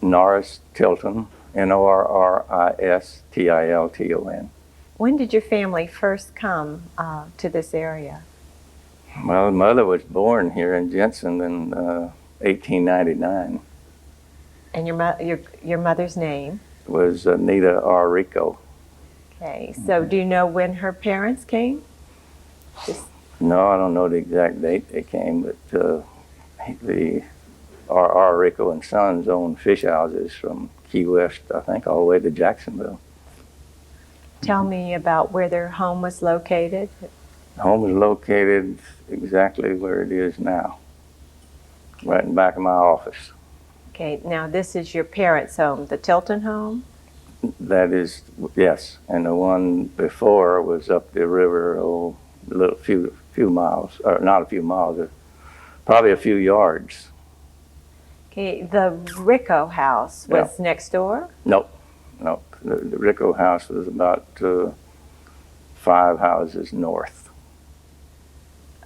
Norris Tilton, Norristilton. When did your family first come to this area? My mother was born here in Jensen in 1899. And your mother's name? Was Anita R. Rico. Okay, so do you know when her parents came? No, I don't know the exact date they came, but the R. Rico and Sons owned fish houses from Key West, I think, all the way to Jacksonville. Tell me about where their home was located. The home was located exactly where it is now, right in the back of my office. Okay, now this is your parents' home, the Tilton home? That is, yes, and the one before was up the river, a few miles, or not a few miles, probably a few yards. Okay, the Rico house was next door? Nope. The Rico house was about 5 houses north.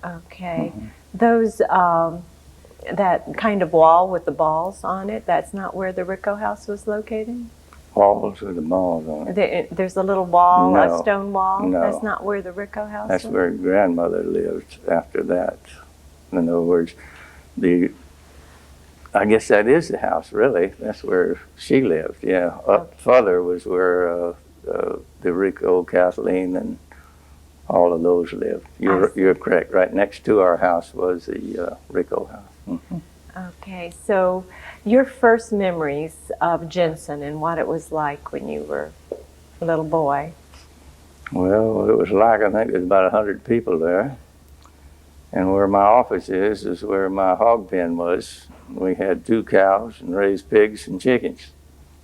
Okay, those that kind of wall with the balls on it, that's not where the Rico house was located? Walls with the balls on it. There's a little wall, No, a stone wall? no. That's not where the Rico house That's was? where grandmother lived after that. In other words, I guess that is the house, really. That's where she lived, yeah. Up further was where the Rico, Kathleen, and all of those lived. You're correct. Right next to our house was the Rico house. Mm-hmm. Okay, so your first memories of Jensen and what it was like when you were a little boy? Well, it was like, I think there's about 100 people there. And where my office is where my hog pen was. We had 2 cows and raised pigs and chickens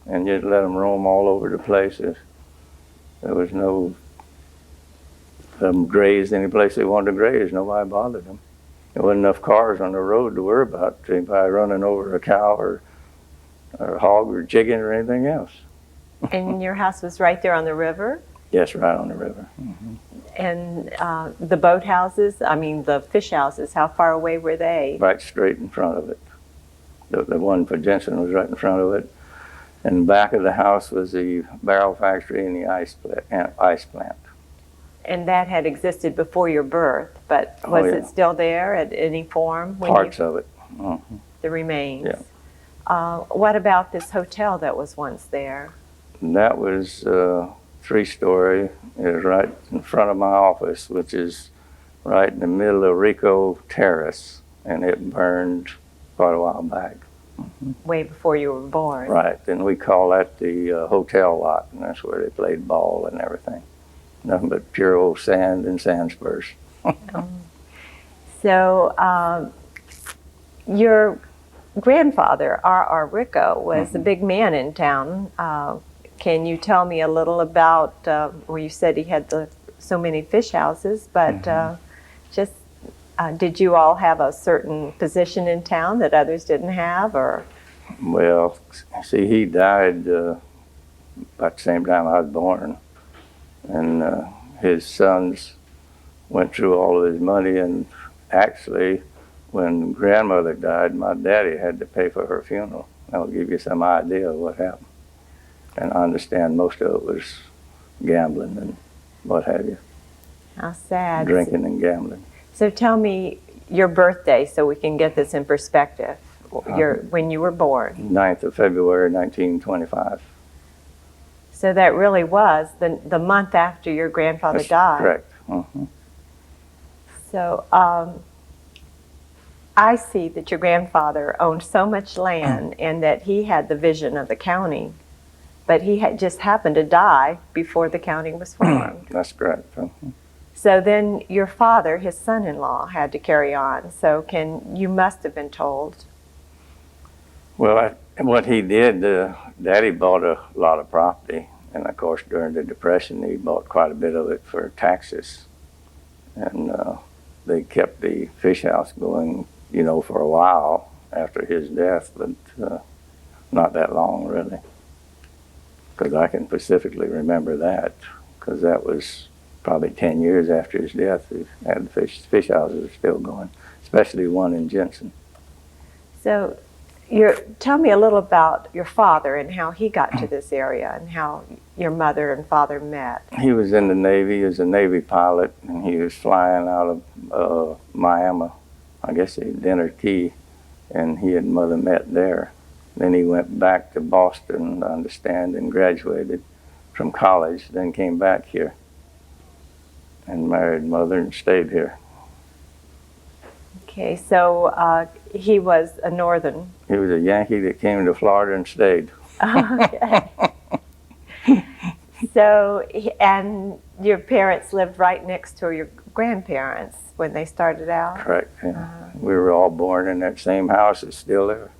and just let them roam all over the place. There was no, them grazed any place they wanted to graze. Nobody bothered them. There wasn't enough cars on the road to worry about anybody running over a cow or a hog or chicken or anything else. And your house was right there on the river? Yes, right on the river. Mm-hmm. And the boat houses, the fish houses, how far away were they? Right straight in front of it. The one for Jensen was right in front of it. And back of the house was the barrel factory and the ice plant. And that had existed before your birth, but was it still there at any form? Parts of it. Mm-hmm. The remains? Yeah. What about this hotel that was once there? That was 3-story. It was right in front of my office, which is right in the middle of Rico Terrace, and it burned quite a while back. Mm-hmm. Way before you were born. Right, and we call that the hotel lot, and that's where they played ball and everything. Nothing but pure old sand and sand spurs. So your grandfather, R. Rico, was a big man in town. Can you tell me a little about, well, you said he had so many fish houses, but did you all have a certain position in town that others didn't have, or? Well, see, he died about the same time I was born, and his sons went through all of his money, and actually, when grandmother died, my daddy had to pay for her funeral. That will give you some idea of what happened. And I understand most of it was gambling and what have you. How sad. Drinking and gambling. So tell me your birthday so we can get this in perspective. When you were born. 9th of February, 1925. So that really was the month after your grandfather died. Correct. Mm-hmm. So I see that your grandfather owned so much land and that he had the vision of the county, but he had just happened to die before the county was formed. That's correct. Mm-hmm. So then your father, his son-in-law, had to carry on. So you must have been told. Well, what he did, Daddy bought a lot of property, and of course during the Depression he bought quite a bit of it for taxes, and they kept the fish house going, for a while after his death, but not that long really, because I can specifically remember that, because that was probably 10 years after his death. He had the fish houses still going, especially one in Jensen. So Tell me a little about your father and how he got to this area and how your mother and father met. He was in the Navy. He was a Navy pilot, and he was flying out of Miami, I guess Dinner Key, and he and mother met there. Then he went back to Boston, I understand, and graduated from college, then came back here and married mother and stayed here. Okay, so he was a northern. He was a Yankee that came to Florida and stayed. Okay. So, and your parents lived right next to your grandparents when they started out? Correct. Yeah. We were all born in that same house. It's still there.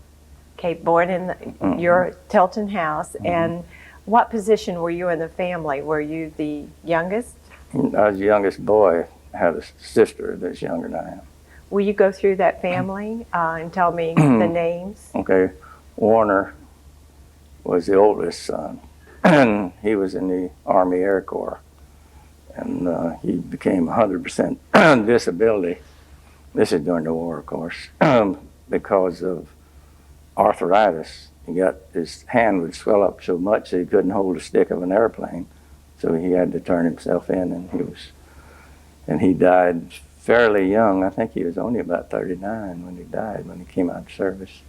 Okay, born in your Tilton house. And what position were you in the family? Were you the youngest? I was the youngest boy. I had a sister that's younger than I am. Will you go through that family and tell me the names? Okay. Warner was the oldest son. And he was in the Army Air Corps. And he became 100% disability. This is during the war, of course, because of arthritis. His hand would swell up so much that he couldn't hold the stick of an airplane. So he had to turn himself in, and he died fairly young. I think he was only about 39 when he died, when he came out of service.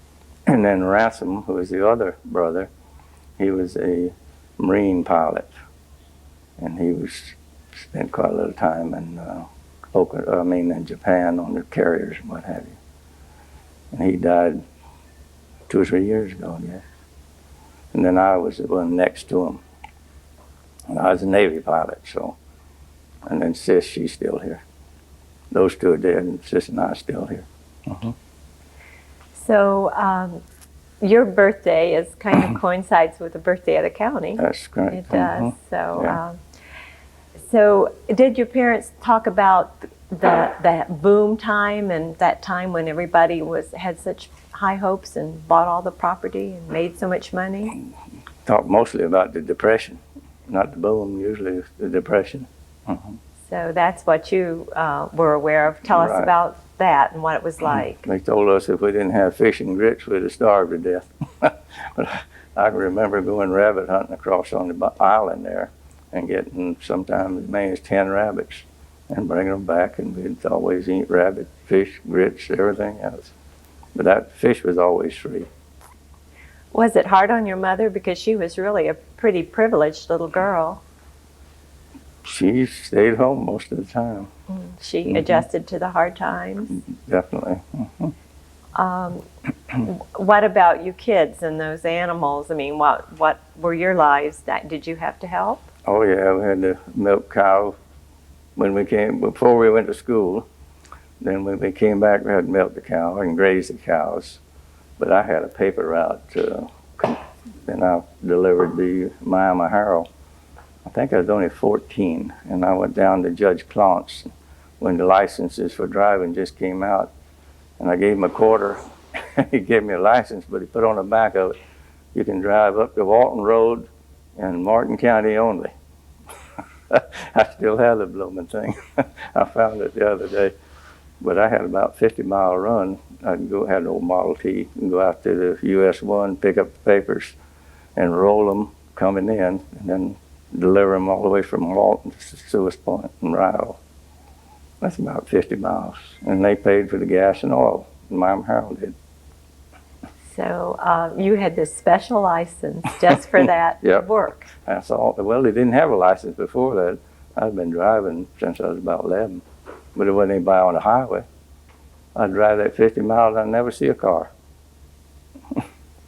And then Ransom, who was the other brother, he was a Marine pilot, and he spent quite a little time in Japan on the carriers and what have you. And he died 2 or 3 years ago, I guess. And then I was the one next to him. And I was a Navy pilot, so. And then Sis, she's still here. Those two are dead, and Sis and I are still here. So your birthday is kind of coincides with the birthday of the county. That's correct. It does. So, so did your parents talk about that boom time and that time when everybody had such high hopes and bought all the property and made so much money? Talk mostly about the Depression, not the boom. Usually the Depression. So that's what you were aware of. Tell us about that and what it was like. They told us if we didn't have fish and grits, we'd have starved to death. But I can remember going rabbit hunting across on the island there and getting sometimes as many as 10 rabbits and bringing them back, and we'd always eat rabbit, fish, grits, everything else. But that fish was always free. Was it hard on your mother, because she was really a pretty privileged little girl? She stayed home most of the time. She adjusted to the hard times? Definitely. What about you kids and those animals? I mean, what were your lives? Did you have to help? Oh yeah, we had to milk cows before we went to school. Then when we came back, we had to milk the cow and graze the cows. But I had a paper route, and I delivered the Miami Herald. I think I was only 14, and I went down to Judge Clont's when the licenses for driving just came out, and I gave him a quarter. He gave me a license, but he put on the back of it, "You can drive up to Walton Road and Martin County only." I still have the blooming thing. I found it the other day. But I had about 50-mile run. I'd had an old Model T and go out to the US 1, pick up the papers, and roll them coming in, and then deliver them all the way from Walton to Suez Point and Ryle. That's about 50 miles. And they paid for the gas and oil. Miami Herald did. So you had this special license just for that work. That's all. Well, they didn't have a license before that. I'd been driving since I was about 11. But it wasn't anybody on the highway. I'd drive that 50 miles and I'd never see a car.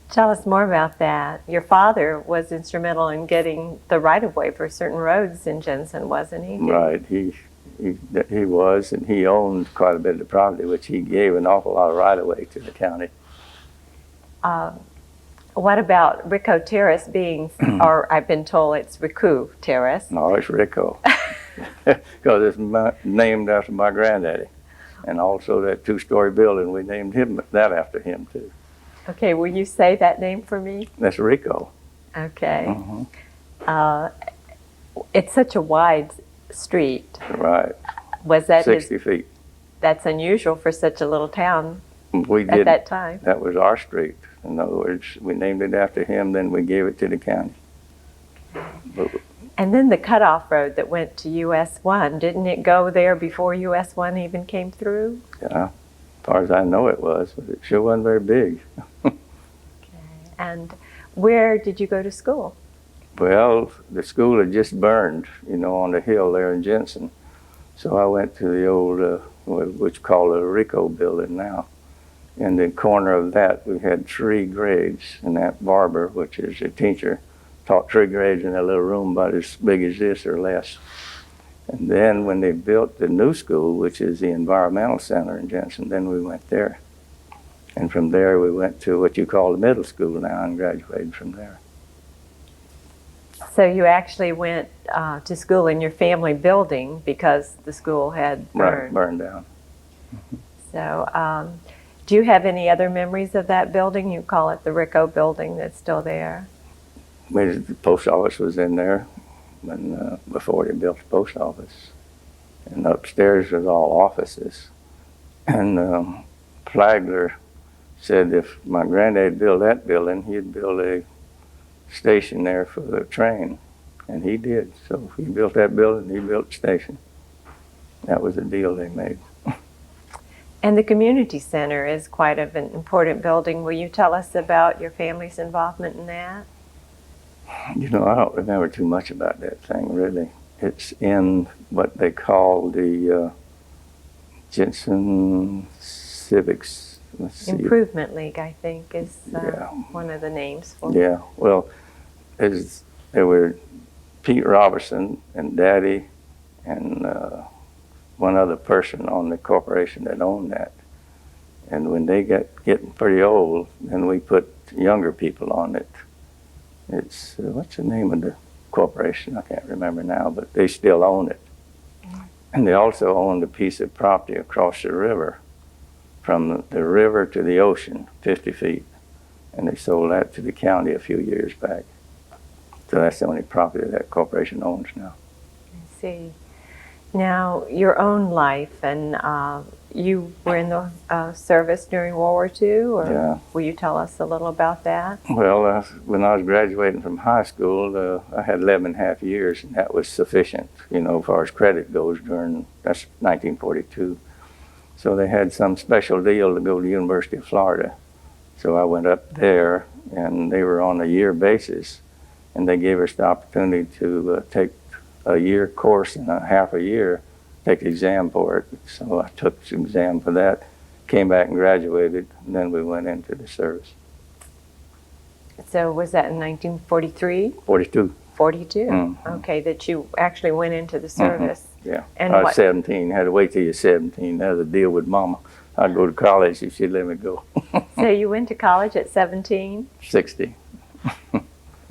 Tell us more about that. Your father was instrumental in getting the right-of-way for certain roads in Jensen, wasn't he? Right. He was, and he owned quite a bit of the property, which he gave an awful lot of right-of-way to the county. What about Rico Terrace being, or I've been told it's Rico Terrace? No, it's Rico. Because it's named after my granddaddy. And also that 2-story building, we named that after him, too. Okay, will you say that name for me? That's Rico. Okay. It's such a wide street. Right. Was that 60 feet. That's unusual for such a little town We at that time. That was our street. In other words, we named it after him, then we gave it to the county. But, And then the cutoff road that went to US 1, didn't it go there before US 1 even came through? yeah, as far as I know it was, but it sure wasn't very big. Okay. And where did you go to school? Well, the school had just burned, you know, on the hill there in Jensen. So I went to the old, what's called the Rico building now. In the corner of that, we had 3 grades, and that barber, which is a teacher, taught 3 grades in a little room about as big as this or less. And then when they built the new school, which is the Environmental Center in Jensen, then we went there. And from there, we went to what you call the middle school now and graduated from there. So you actually went to school in your family building because the school had burned. Right, burned down. So do you have any other memories of that building? You call it the Rico building that's still there. The post office was in there when, before they built the post office. And upstairs was all offices. And Flagler said if my granddad built that building, he'd build a station there for the train. And he did. So he built that building, he built the station. That was the deal they made. And the community center is quite an important building. Will you tell us about your family's involvement in that? You know, I don't remember too much about that thing, really. It's in what they call the Jensen Civics. Improvement League, I think, is Yeah. one of the names for it. Yeah, well, there were Pete Robertson and Daddy and one other person on the corporation that owned that. And when they getting pretty old, then we put younger people on it. It's, what's the name of the corporation? I can't remember now, but they still own it. And they also owned a piece of property across the river, from the river to the ocean, 50 feet. And they sold that to the county a few years back. So that's the only property that corporation owns now. I see. Now, your own life, and you were in the service during World War II, or Yeah. will you tell us a little about that? Well, when I was graduating from high school, I had 11 and a half years, and that was sufficient, you know, as far as credit goes that's 1942. So they had some special deal to go to the University of Florida. So I went up there, and they were on a year basis, and they gave us the opportunity to take a year course in a half a year, take the exam for it. So I took the exam for that, came back and graduated, and then we went into the service. So was that in 1943? 42. 42. Mhm. Okay, that you actually went into the service. Yeah. And I was what- 17. Had to wait till you're 17. That was a deal with Mama. I'd go to college if she'd let me go. So you went to college at 17? 60.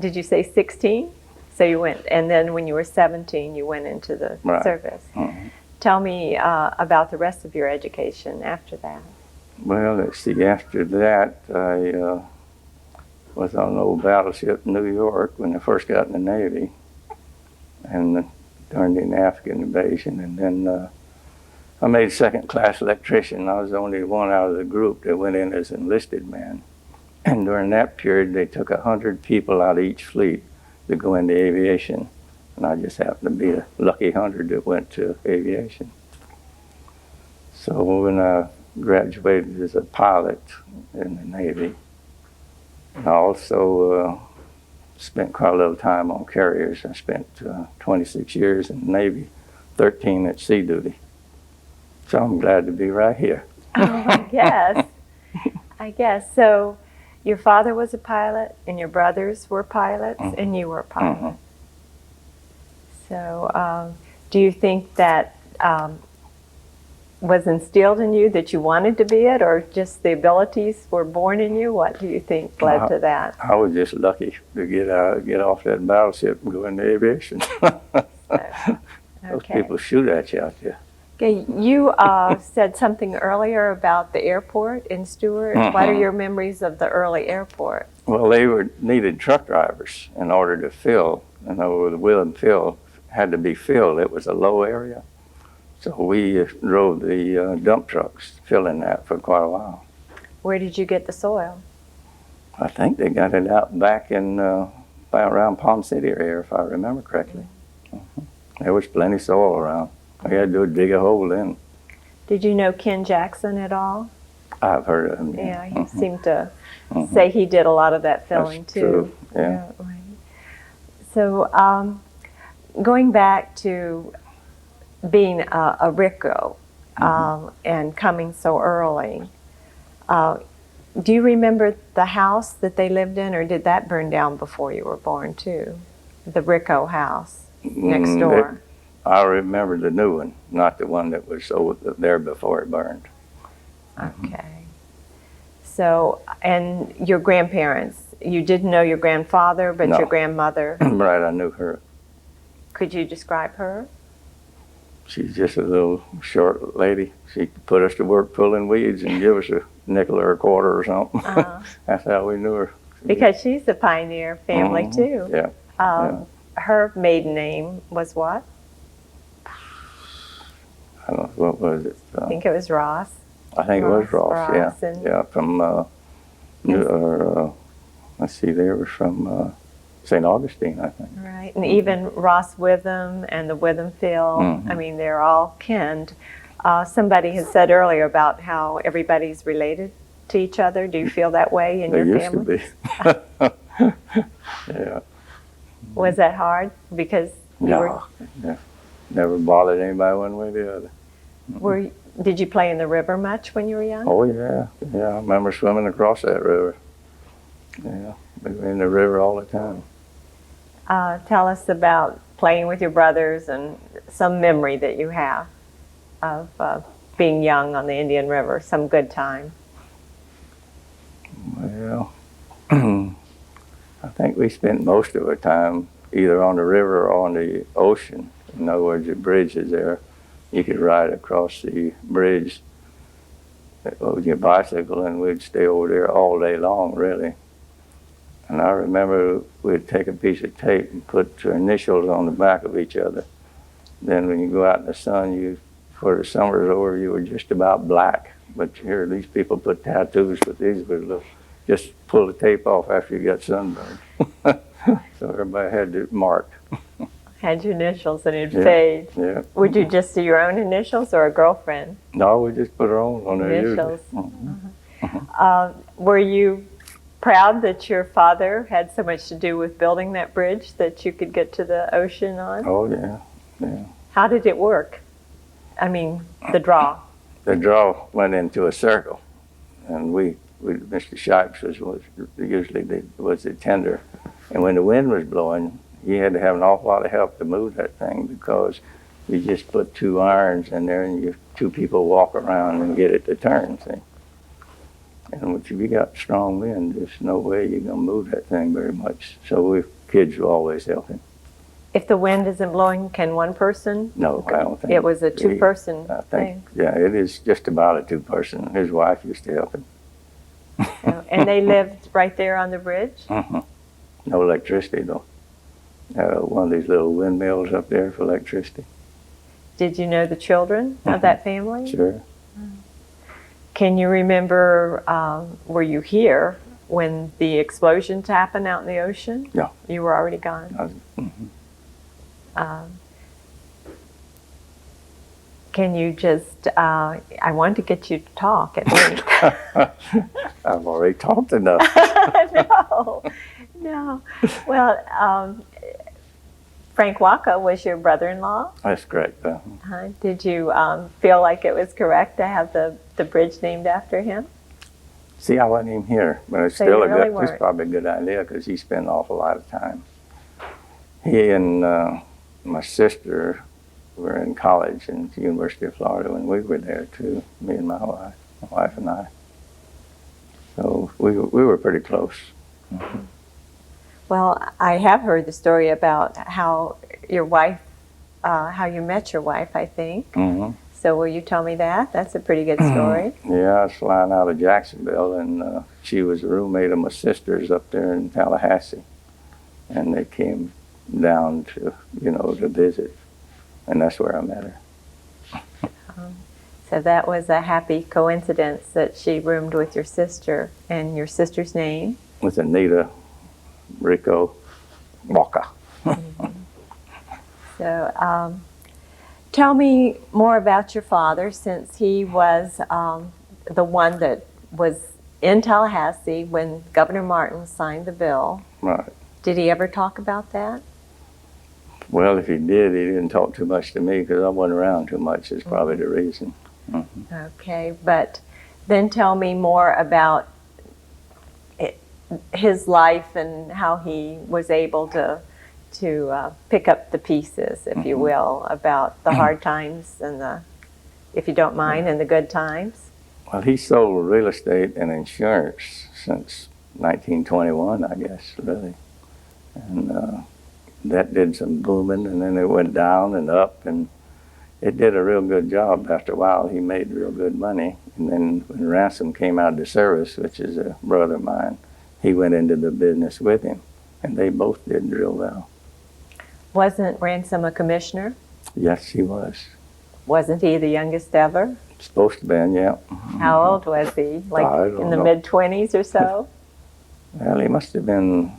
Did you say 16? So you went, and then when you were 17, you went into the Right. service. Mhm. Tell me about the rest of your education after that. Well, let's see. After that, I was on an old battleship in New York when I first got in the Navy, and during the African invasion. And then I made second-class electrician. I was the only one out of the group that went in as an enlisted man. And during that period, they took 100 people out of each fleet to go into aviation. And I just happened to be a lucky 100 that went to aviation. So when I graduated as a pilot in the Navy, I also spent quite a little time on carriers. I spent 26 years in the Navy, 13 at sea duty. So I'm glad to be right here. Oh, I guess. I guess. So your father was a pilot, and your brothers were pilots, and you were a pilot. Mhm. So do you think that was instilled in you that you wanted to be it, or just the abilities were born in you? What do you think led to that? I was just lucky to get off that battleship and go into aviation. Those Okay. people shoot at you out there. Okay, you said something earlier about the airport in Stewart. What are your memories of the early airport? Well, they needed truck drivers in order to fill. And the wheel and fill had to be filled. It was a low area. So we drove the dump trucks, filling that for quite a while. Where did you get the soil? I think they got it out back in around Palm City area, if I remember correctly. There was plenty of soil around. All you had to do was dig a hole in. Did you know Ken Jackson at all? I've heard of him. Yeah, he seemed to say he did a lot of that filling That's too. True. Yeah. Right. So going back to being a Rico and coming so early, do you remember the house that they lived in, or did that burn down before you were born too? The Rico house next door. I remember the new one, not the one that was there before it burned. Okay. So, and your grandparents, you didn't know your grandfather, but No. your grandmother. Right, I knew her. Could you describe her? She's just a little short lady. She put us to work pulling weeds and give us a nickel or a quarter or something. That's how we knew her. Because she's a pioneer family too. Yeah. Her maiden name was what? I don't know, what was it? I think it was Ross. I think it was Ross, yeah. and- Yeah, from, let's see, they were from St. Augustine, I think. Right, and even Ross Witham and the Withamfield, I mean, they're all kin. Somebody had said earlier about how everybody's related to each other. Do you feel that way in They your used family? to be. Yeah. Was that hard? Because you No, never bothered anybody one way or the other. did you play in the river much when you were young? Oh, yeah. Yeah, I remember swimming across that river. Yeah, we were in the river all the time. Tell us about playing with your brothers and some memory that you have of being young on the Indian River, some good time. Well, I think we spent most of our time either on the river or on the ocean. In other words, the bridge is there. You could ride across the bridge with your bicycle, and we'd stay over there all day long, really. And I remember we'd take a piece of tape and put your initials on the back of each other. Then when you go out in the sun, before the summer's over, you were just about black. But you hear these people put tattoos, but these were just pull the tape off after you got sunburned. So everybody had it marked. Had your initials and it'd fade. Yeah. Would you just do your own initials or a girlfriend? No, we just put our own on there Initials. usually. Were you proud that your father had so much to do with building that bridge that you could get to the ocean on? Oh, yeah. Yeah. How did it work? I mean, the draw. The draw went into a circle, and Mr. Shipes was usually the tender. And when the wind was blowing, he had to have an awful lot of help to move that thing, because you just put two irons in there and two people walk around and get it to turn, see. And if you got strong wind, there's no way you're going to move that thing very much. So kids were always helping. If the wind isn't blowing, can one person? No, I don't think. It was a two-person I think, thing. yeah, it is just about a two-person. His wife used to help him. And they lived right there on the bridge? No electricity, though. One of these little windmills up there for electricity. Did you know the children of that family? Sure. Can you remember, were you here when the explosions happened out in the ocean? Yeah. You were already gone? Can you just, I wanted to get you to talk at least. I've already talked enough. No. Well, Frank Waka was your brother-in-law. That's correct. Did you feel like it was correct to have the bridge named after him? See, I wasn't even here, but it's So still you really it's weren't. probably a good idea, because he spent an awful lot of time. He and my sister were in college in the University of Florida when we were there too, me and my wife and I. So we were pretty close. Well, I have heard the story about how your wife, how you met your wife, I think. So will you tell me that? That's a pretty good story. Yeah, I was flying out of Jacksonville, and she was a roommate of my sister's up there in Tallahassee. And they came down to visit. And that's where I met her. So that was a happy coincidence that she roomed with your sister. And your sister's name? with Anita Rico Walker. So tell me more about your father, since he was the one that was in Tallahassee when Governor Martin signed the bill. Right. Did he ever talk about that? Well, if he did, he didn't talk too much to me because I wasn't around too much is probably the reason. Okay, but then tell me more about his life and how he was able to pick up the pieces, if you will, about the hard times and the, if you don't mind, and the good times. Well, he sold real estate and insurance since 1921, I guess, really. And that did some booming, and then it went down and up, and it did a real good job. After a while, he made real good money. And then when Ransom came out of the service, which is a brother of mine, he went into the business with him, and they both did real well. Wasn't Ransom a commissioner? Yes, he was. Wasn't he the youngest ever? Supposed to be, yeah. How old was he? Like I don't in the know. mid-20s or so? Well, he must have been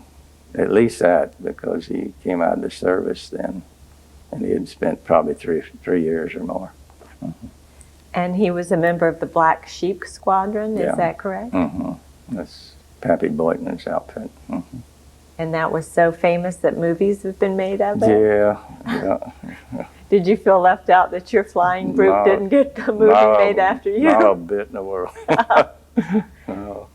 at least that, because he came out of the service then, and he had spent probably three years or more. And he was a member of the Black Sheep Squadron, is that correct? That's Pappy Boynton's outfit. And that was so famous that movies have been made of it? Yeah. Did you feel left out that your flying group No, didn't get the movie made after you? Not a bit in the world. No.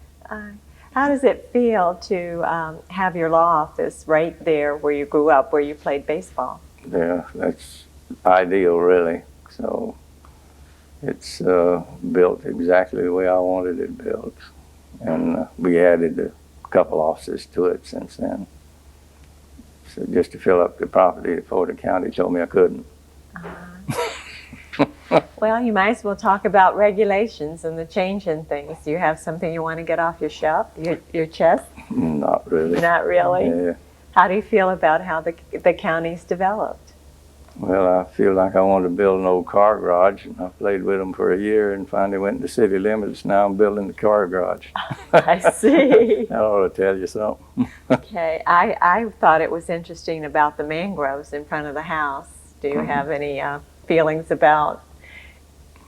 How does it feel to have your law office right there where you grew up, where you played baseball? Yeah, that's ideal, really. So it's built exactly the way I wanted it built. And we added a couple offices to it since then. So just to fill up the property, the Florida County told me I couldn't. Well, you might as well talk about regulations and the change in things. Do you have something you want to get off your shelf, your chest? Not really. Not really? Yeah. How do you feel about how the county's developed? Well, I feel like I wanted to build an old car garage, and I played with them for a year and finally went to city limits. Now I'm building the car garage. I see. That ought to tell you something. Okay, I thought it was interesting about the mangroves in front of the house. Do you have any feelings about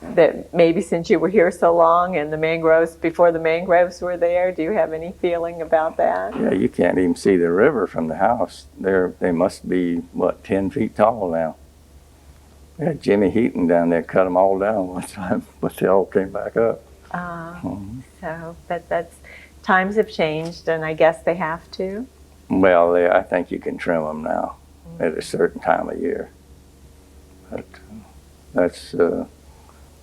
that, maybe since you were here so long and the mangroves, before the mangroves were there, do you have any feeling about that? Yeah, you can't even see the river from the house. They must be, what, 10 feet tall now. We had Jimmy Heaton down there, cut them all down one time, but they all came back up. So, but times have changed, and I guess they have to. Well, I think you can trim them now at a certain time of year. But that's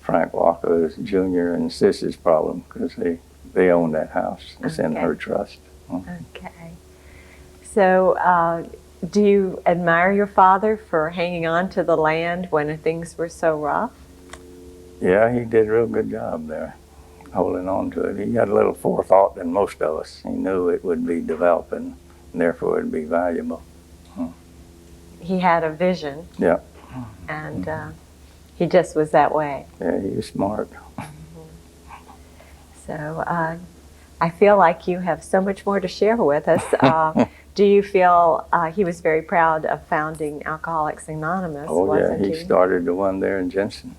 Frank Walker Jr. and Sis's problem, because they own that house. It's in her trust. Okay. So, do you admire your father for hanging on to the land when things were so rough? Yeah, he did a real good job there, holding on to it. He had a little forethought than most of us. He knew it would be developing, and therefore it would be valuable. He had a vision. Yeah. And he just was that way. Yeah, he was smart. So I feel like you have so much more to share with us. Do you feel he was very proud of founding Alcoholics Anonymous, wasn't he started the one there in Jensen.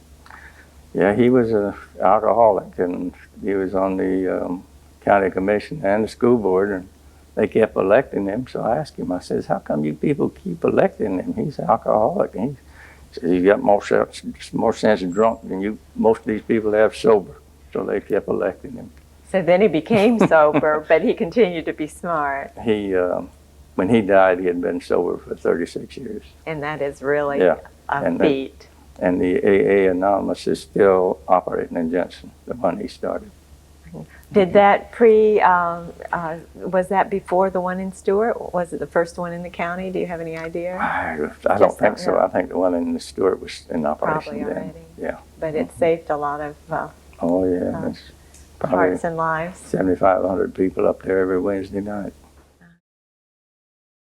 Yeah, he was an alcoholic, and he was on the county commission and the school board, and they kept electing him. So I asked him, I says, how come you people keep electing him? He's an alcoholic. And he says, he's got more sense of drunk than most of these people have sober. So they kept electing him. So then he became sober, but he continued to be smart. When he died, he had been sober for 36 years. And that is really a feat. And the AA Anonymous is still operating in Jensen, the one he started. Did that was that before the one in Stewart? Was it the first one in the county? Do you have any idea? I don't think so. I think the one in Stewart was in operation probably then. Already. Yeah. But it saved a lot of oh yeah, hearts and lives. 7,500 people up there every Wednesday night.